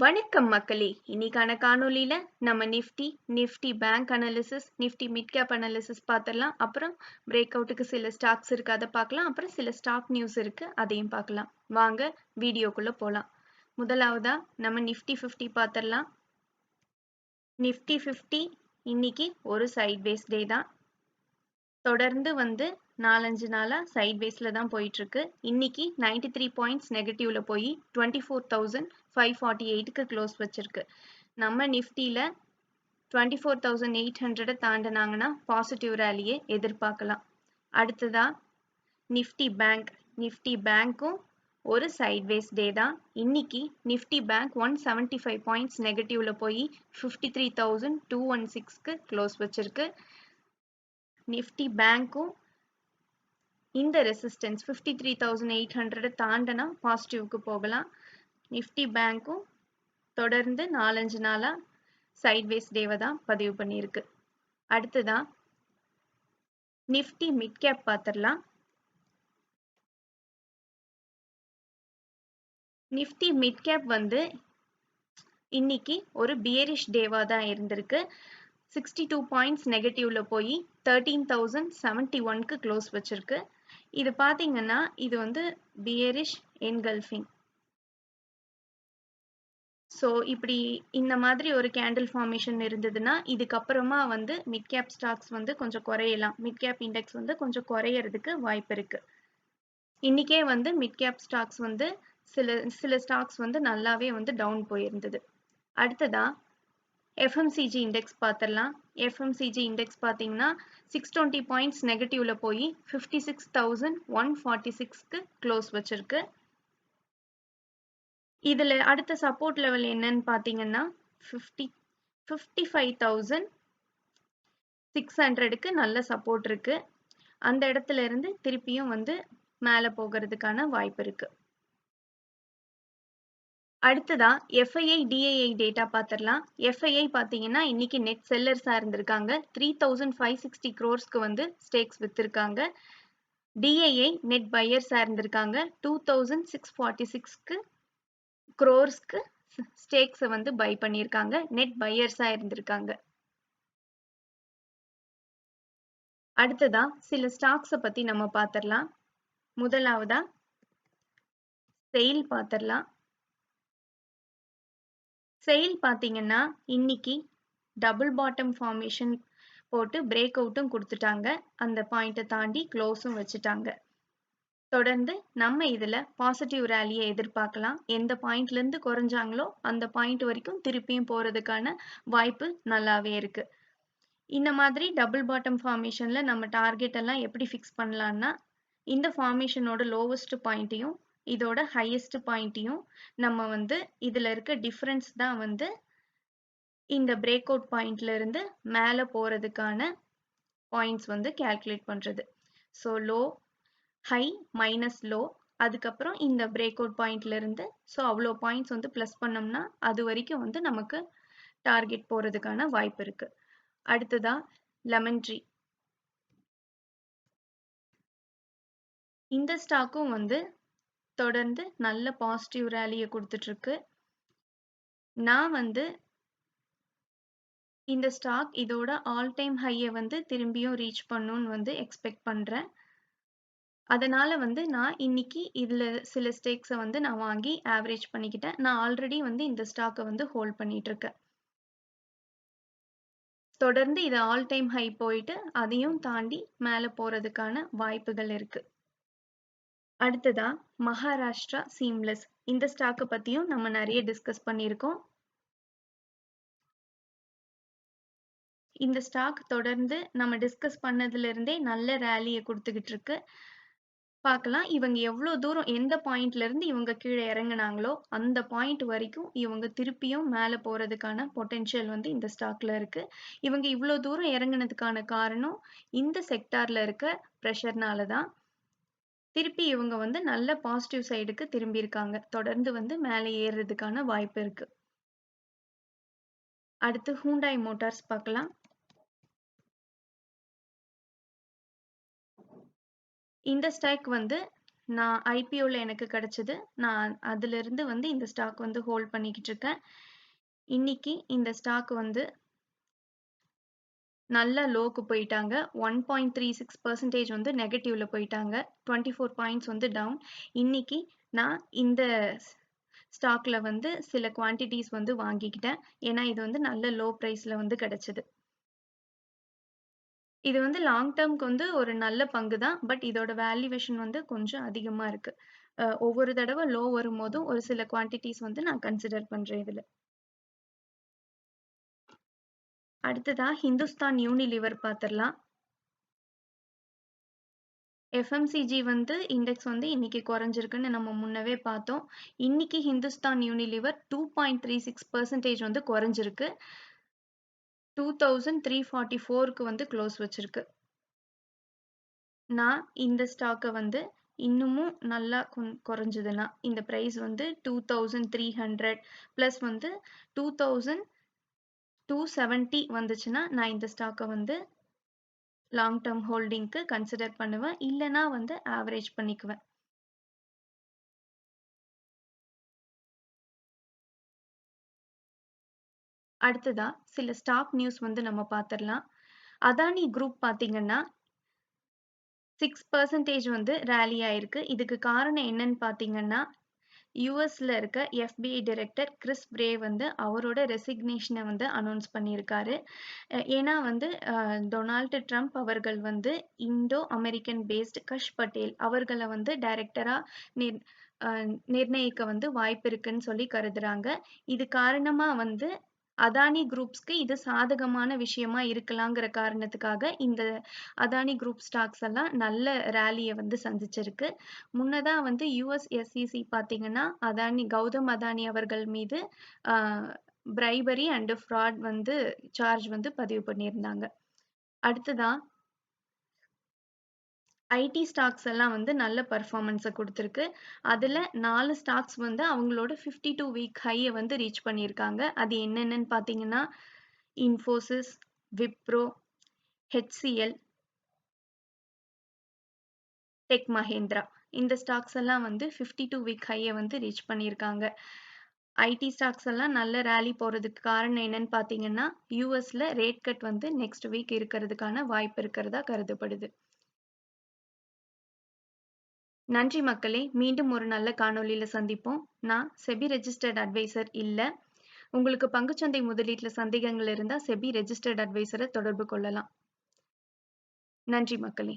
வணக்கம் மக்களே! இன்னைக்கான காணொளியில நம்ம Nifty bank analysis, Nifty mid cap analysis பார்த்துடலாம். அப்புறம் பிரேக் அவுட்டுக்கு சில ஸ்டாக்ஸ் இருக்கு அதை பார்க்கலாம். அப்புறம் சில ஸ்டாக் நியூஸ் இருக்கு அதையும் பார்க்கலாம். வாங்க வீடியோக்குள்ள போலாம். முதலாவதா நம்ம நிஃப்டி 50 பார்த்துடலாம். நிஃப்டி 50 இன்னைக்கு ஒரு சைட்வேஸ் டே தான். தொடர்ந்து 4-5 நாளா சைட்வேஸ்ல தான் போயிட்டு இருக்கு. இன்னைக்கு 93 பாயிண்ட்ஸ் நெகட்டிவ்ல போய் 24,548க்கு க்ளோஸ் வச்சிருக்கு. நம்ம நிஃப்டில 24,800 தாண்டினாங்கன்னா பாசிட்டிவ் ரேலியை எதிர்பார்க்கலாம். அடுத்ததா நிஃப்டி பேங்க்கும் ஒரு சைட்வேஸ் டே தான். இன்னைக்கு நிஃப்டி பேங்க் 175 பாயிண்ட்ஸ் நெகட்டிவ்ல போய் 53,216க்கு க்ளோஸ் வச்சிருக்கு. நிஃப்டி பேங்க்கும் இந்த ரெசிஸ்டன்ஸ் 53,800 தாண்டனா பாசிட்டிவ்க்கு போகலாம். நிஃப்டி பேங்க்கும் தொடர்ந்து 4-5 நாளா சைட்வேஸ் டேவை தான் பதிவு பண்ணியிருக்கு. அடுத்ததா நிஃப்டி மிட் கேப் பார்த்துடலாம். நிஃப்டி மிட் கேப் இன்னைக்கு ஒரு பியரிஷ் டேவா தான் இருந்திருக்கு. 62 பாயிண்ட்ஸ் நெகட்டிவ்ல போய் 13,071க்கு க்ளோஸ் வச்சிருக்கு. இது பாத்தீங்கன்னா இது பியரிஷ் என்கல்ஃபிங். ஸோ இப்படி இந்த மாதிரி ஒரு கேண்டில் ஃபார்மேஷன் இருந்ததுன்னா இதுக்கப்புறமா மிட் கேப் ஸ்டாக்ஸ் கொஞ்சம் குறையலாம். மிட் கேப் இண்டெக்ஸ் கொஞ்சம் குறையறதுக்கு வாய்ப்பு இருக்கு. இன்னைக்கே மிட் கேப் ஸ்டாக்ஸ் சில ஸ்டாக்ஸ் நல்லாவே டவுன் போயிருந்தது. அடுத்ததா எஃப்எம்சிஜி இண்டெக்ஸ் பார்த்துடலாம். எஃப்எம்சிஜி இண்டெக்ஸ் பார்த்தீங்கன்னா 620 பாயிண்ட்ஸ் நெகட்டிவ்ல போய் 56,146க்கு க்ளோஸ் வச்சிருக்கு. இதுல அடுத்த சப்போர்ட் லெவல் என்னன்னு பாத்தீங்கன்னா 55,600க்கு நல்ல சப்போர்ட் இருக்கு. அந்த இடத்துல இருந்து திருப்பியும் மேல போகிறதுக்கான வாய்ப்பு இருக்கு. அடுத்ததா எஃப்ஐஐ டிஐஐ டேட்டா பார்த்துடலாம். எஃப்ஐஐ பார்த்தீங்கன்னா இன்னைக்கு நெட் செல்லர்ஸா இருந்திருக்காங்க. 3,560 crores ஸ்டேக்ஸ் வித்திருக்காங்க. டிஐஐ நெட் பையர்ஸா இருந்திருக்காங்க. 2,646 crores ஸ்டேக்ஸ் பை பண்ணியிருக்காங்க. நெட் பையர்ஸா இருந்திருக்காங்க. அடுத்ததா சில ஸ்டாக்ஸை பத்தி நம்ம பார்த்துடலாம். முதலாவதா செயில் பார்த்துடலாம். செயில் பார்த்தீங்கன்னா இன்னைக்கு டபுள் பாட்டம் ஃபார்மேஷன் போட்டு பிரேக் அவுட்டும் கொடுத்துட்டாங்க. அந்த பாயிண்ட்டை தாண்டி க்ளோஸும் வச்சுட்டாங்க. தொடர்ந்து நம்ம இதுல பாசிட்டிவ் ரேலியை எதிர்பார்க்கலாம். எந்த பாயிண்ட்ல இருந்து குறைஞ்சாங்களோ அந்த பாயிண்ட் வரைக்கும் திருப்பியும் போறதுக்கான வாய்ப்பு நல்லாவே இருக்கு. இந்த மாதிரி டபுள் பாட்டம் ஃபார்மேஷன்ல நம்ம டார்கெட் எல்லாம் எப்படி ஃபிக்ஸ் பண்ணலாம்னா இந்த ஃபார்மேஷனோட லோவஸ்ட் பாயிண்ட்டையும் இதோட ஹையஸ்ட் பாயிண்ட்டையும் நம்ம இதுல இருக்க டிஃபரன்ஸ் தான் இந்த பிரேக் அவுட் பாயிண்ட்ல இருந்து மேல போறதுக்கான பாயிண்ட்ஸ் கால்குலேட் பண்றது. So low high minus low, அதுக்கப்புறம் இந்த பிரேக் அவுட் பாயிண்ட்ல இருந்து ஸோ அவ்வளோ பாயிண்ட்ஸ் பிளஸ் பண்ணோம்னா அது வரைக்கும் நமக்கு டார்கெட் போறதுக்கான வாய்ப்பு இருக்கு. அடுத்ததா லெமன் ட்ரீ. இந்த ஸ்டாக்கும் தொடர்ந்து நல்ல பாசிட்டிவ் ரேலியை கொடுத்துட்டு இருக்கு. நான் இந்த ஸ்டாக் இதோட ஆல் டைம் ஹையை திரும்பியும் ரீச் பண்ணும்னு எக்ஸ்பெக்ட் பண்றேன். அதனால நான் இன்னைக்கு இதுல சில ஸ்டேக்ஸை நான் வாங்கி ஆவரேஜ் பண்ணிக்கிட்டேன். நான் ஆல்ரெடி இந்த ஸ்டாக்கை ஹோல்ட் பண்ணிட்டு இருக்கேன். தொடர்ந்து இது ஆல் டைம் ஹை போயிட்டு அதையும் தாண்டி மேல போறதுக்கான வாய்ப்புகள் இருக்கு. அடுத்ததா மகாராஷ்டிரா சீம்லெஸ். இந்த ஸ்டாக்கை பத்தியும் நம்ம நிறைய டிஸ்கஸ் பண்ணியிருக்கோம். இந்த ஸ்டாக் தொடர்ந்து நம்ம டிஸ்கஸ் பண்ணதுல இருந்தே நல்ல ரேலியை கொடுத்துக்கிட்டு இருக்கு. பார்க்கலாம் இவங்க எவ்வளவு தூரம் எந்த பாயிண்ட்ல இருந்து இவங்க கீழே இறங்குனாங்களோ அந்த பாயிண்ட் வரைக்கும் இவங்க திருப்பியும் மேல போறதுக்கான பொட்டென்ஷியல் இந்த ஸ்டாக்ல இருக்கு. இவங்க இவ்வளவு தூரம் இறங்குனதுக்கான காரணம் இந்த செக்டார்ல இருக்க ப்ரெஷர்னால தான். திருப்பி இவங்க நல்ல பாசிட்டிவ் சைடுக்கு திரும்பி இருக்காங்க. தொடர்ந்து மேலே ஏறுறதுக்கான வாய்ப்பு இருக்கு. அடுத்து ஹூண்டாய் மோட்டார்ஸ் பார்க்கலாம். இந்த ஸ்டாக் நான் ஐபிஓல எனக்கு கிடைச்சது. நான் அதிலிருந்து வந்து இந்த ஸ்டாக் வந்து ஹோல்ட் பண்ணிக்கிட்டு இருக்கேன். இன்னைக்கு இந்த ஸ்டாக் வந்து நல்ல லோக்கு போயிட்டாங்க. 1.36% வந்து நெகட்டிவ்ல போயிட்டாங்க. 24 பாயிண்ட்ஸ் வந்து டவுன். இன்னைக்கு நான் இந்த ஸ்டாக்ல வந்து சில குவான்டிட்டிஸ் வந்து வாங்கிக்கிட்டேன். ஏன்னா இது வந்து நல்ல லோ பிரைஸ்ல வந்து கிடைச்சது. இது வந்து லாங் டேர்ம்க்கு வந்து ஒரு நல்ல பங்கு தான். பட் இதோட வேல்யூவேஷன் வந்து கொஞ்சம் அதிகமா இருக்கு. ஒவ்வொரு தடவ லோ வரும்போதும் ஒரு சில குவான்டிட்டிஸ் வந்து நான் கன்சிடர் பண்றேன் இதுல. அடுத்ததா ஹிந்துஸ்தான் யூனிலிவர் பாத்திரலாம். எஃப்எம்சிஜி வந்து இண்டெக்ஸ் வந்து இன்னைக்கு குறைஞ்சிருக்குன்னு நம்ம முன்னவே பார்த்தோம். இன்னைக்கு ஹிந்துஸ்தான் யூனிலிவர் 2.36% வந்து குறைஞ்சிருக்கு. 2344க்கு வந்து க்ளோஸ் வச்சிருக்கு. நான் இந்த ஸ்டாக்க வந்து இன்னமும் நல்லா குறைஞ்சதுன்னா இந்த பிரைஸ் வந்து 2300 பிளஸ் வந்து 2270 வந்துச்சுன்னா நான் இந்த ஸ்டாக்க வந்து லாங் டேர்ம் ஹோல்டிங்க்கு கன்சிடர் பண்ணுவேன். இல்லைன்னா வந்து ஆவரேஜ் பண்ணிக்குவேன். அடுத்ததா சில ஸ்டாக் நியூஸ் வந்து நம்ம பார்த்திடலாம். அதானி குரூப் பார்த்தீங்கன்னா 6% வந்து ரேலி ஆயிருக்கு. இதுக்கு காரணம் என்னன்னு பார்த்தீங்கன்னா யுஎஸ்ல இருக்க எஃபிஐ டைரக்டர் கிறிஸ் பிரே வந்து அவரோட ரெசிக்னேஷனை வந்து அனௌன்ஸ் பண்ணியிருக்காரு. ஏன்னா வந்து டொனால்டு ட்ரம்ப் அவர்கள் வந்து இந்தோ அமெரிக்கன் பேஸ்ட் கஷ் பட்டேல் அவர்களை வந்து டைரக்டரா நிர்ணயிக்க வந்து வாய்ப்பு இருக்குன்னு சொல்லி கருதுறாங்க. இது காரணமா வந்து அதானி குரூப்ஸ்க்கு இது சாதகமான விஷயமா இருக்கலாங்கிற காரணத்துக்காக இந்த அதானி குரூப் ஸ்டாக்ஸ் எல்லாம் நல்ல ரேலியை வந்து சந்திச்சிருக்கு. முன்னதா வந்து யுஎஸ்எஸ்இசி பார்த்தீங்கன்னா கௌதம் அதானி அவர்கள் மீது பிரைபரி அண்ட் ஃப்ராட் வந்து சார்ஜ் வந்து பதிவு பண்ணியிருந்தாங்க. அடுத்ததா ஐடி ஸ்டாக்ஸ் எல்லாம் வந்து நல்ல பர்ஃபார்மன்ஸை கொடுத்துருக்கு. அதில் 4 ஸ்டாக்ஸ் வந்து அவங்களோட 52 வீக் ஹையை வந்து ரீச் பண்ணியிருக்காங்க. அது என்னென்னு பார்த்தீங்கன்னா இன்ஃபோசிஸ், விப்ரோ, ஹெச்சிஎல், டெக் மஹேந்திரா. இந்த ஸ்டாக்ஸ் எல்லாம் வந்து 52 வீக் ஹையை வந்து ரீச் பண்ணியிருக்காங்க. ஐடி ஸ்டாக்ஸ் எல்லாம் நல்ல ரேலி போறதுக்கு காரணம் என்னன்னு பார்த்தீங்கன்னா யூஎஸ்ல ரேட் கட் வந்து நெக்ஸ்ட் வீக் இருக்கிறதுக்கான வாய்ப்பு இருக்கிறதா கருதப்படுது. நன்றி மக்களே. மீண்டும் ஒரு நல்ல காணொளியில சந்திப்போம். நான் செபி ரெஜிஸ்டர்ட் அட்வைசர் இல்ல. உங்களுக்கு பங்குச்சந்தை முதலீட்டுல சந்தேகங்கள் இருந்தா செபி ரெஜிஸ்டர்ட் அட்வைசரை தொடர்பு கொள்ளலாம். நன்றி மக்களே.